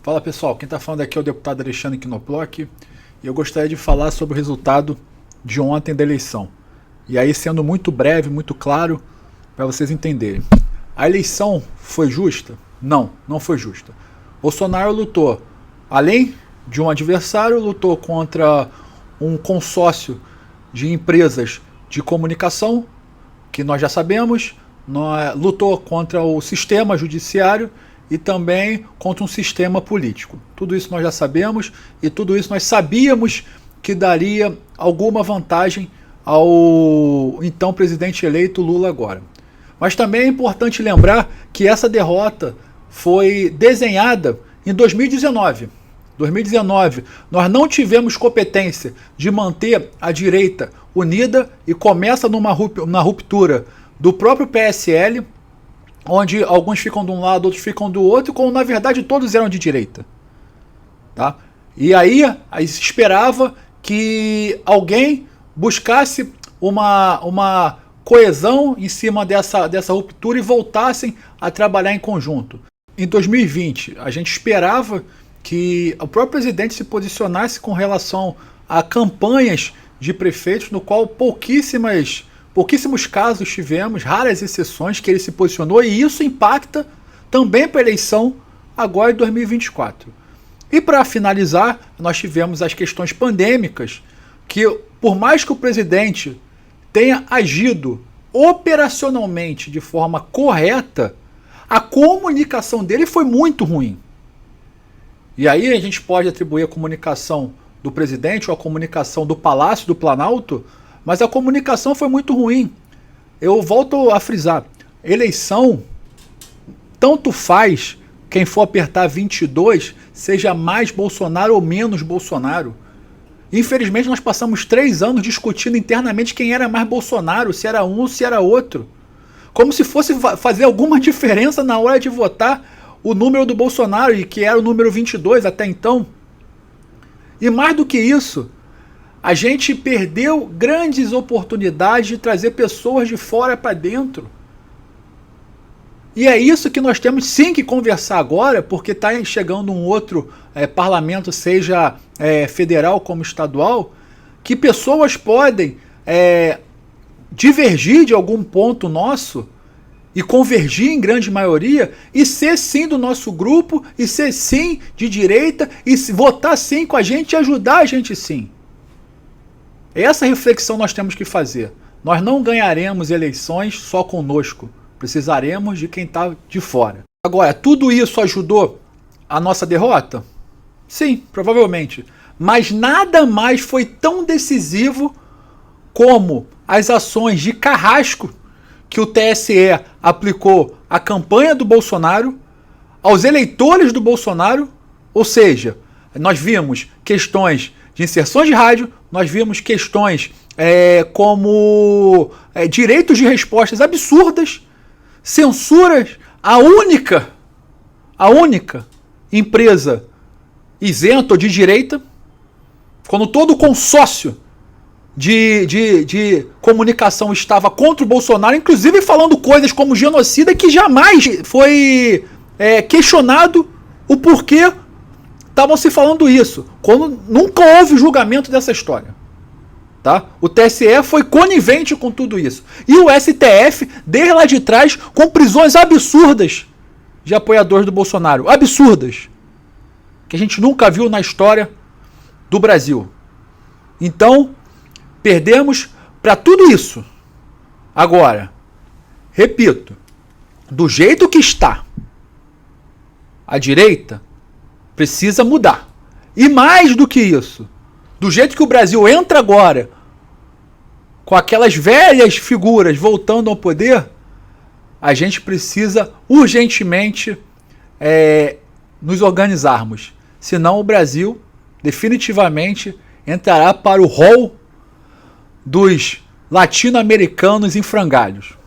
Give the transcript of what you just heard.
Fala pessoal, quem está falando aqui é o deputado Alexandre Knoploch e eu gostaria de falar sobre o resultado de ontem da eleição. E aí, sendo muito breve, muito claro, para vocês entenderem. A eleição foi justa? Não, não foi justa. Bolsonaro lutou, além de um adversário, lutou contra um consórcio de empresas de comunicação, que nós já sabemos, lutou contra o sistema judiciário e também contra um sistema político. Tudo isso nós já sabemos e tudo isso nós sabíamos que daria alguma vantagem ao então presidente eleito Lula agora. Mas também é importante lembrar que essa derrota foi desenhada em 2019. 2019, nós não tivemos competência de manter a direita unida e começa na ruptura do próprio PSL, onde alguns ficam de um lado, outros ficam do outro, quando na verdade todos eram de direita. Tá? E aí se esperava que alguém buscasse uma coesão em cima dessa ruptura e voltassem a trabalhar em conjunto. Em 2020, a gente esperava que o próprio presidente se posicionasse com relação a campanhas de prefeitos, no qual pouquíssimos casos tivemos, raras exceções que ele se posicionou, e isso impacta também para a eleição agora de 2024. E para finalizar, nós tivemos as questões pandêmicas, que por mais que o presidente tenha agido operacionalmente de forma correta, a comunicação dele foi muito ruim. E aí a gente pode atribuir a comunicação do presidente ou a comunicação do Palácio do Planalto, mas a comunicação foi muito ruim. Eu volto a frisar, eleição, tanto faz quem for apertar 22, seja mais Bolsonaro ou menos Bolsonaro. Infelizmente nós passamos 3 anos discutindo internamente quem era mais Bolsonaro, se era um ou se era outro. Como se fosse fazer alguma diferença na hora de votar o número do Bolsonaro, e que era o número 22 até então. E mais do que isso, a gente perdeu grandes oportunidades de trazer pessoas de fora para dentro. E é isso que nós temos sim que conversar agora, porque está chegando um outro parlamento, seja federal como estadual, que pessoas podem divergir de algum ponto nosso e convergir em grande maioria e ser sim do nosso grupo, e ser sim de direita, e votar sim com a gente e ajudar a gente sim. Essa reflexão nós temos que fazer. Nós não ganharemos eleições só conosco. Precisaremos de quem está de fora. Agora, tudo isso ajudou a nossa derrota? Sim, provavelmente. Mas nada mais foi tão decisivo como as ações de carrasco que o TSE aplicou à campanha do Bolsonaro, aos eleitores do Bolsonaro. Ou seja, nós vimos questões de inserções de rádio, nós vimos questões como direitos de respostas absurdas, censuras, a única empresa isenta ou de direita, quando todo o consórcio de comunicação estava contra o Bolsonaro, inclusive falando coisas como genocida, que jamais foi questionado o porquê estavam se falando isso, quando nunca houve julgamento dessa história. Tá? O TSE foi conivente com tudo isso. E o STF, desde lá de trás, com prisões absurdas de apoiadores do Bolsonaro. Absurdas. Que a gente nunca viu na história do Brasil. Então, perdemos para tudo isso. Agora, repito, do jeito que está, a direita precisa mudar. E mais do que isso, do jeito que o Brasil entra agora, com aquelas velhas figuras voltando ao poder, a gente precisa urgentemente nos organizarmos. Senão o Brasil definitivamente entrará para o rol dos latino-americanos em frangalhos.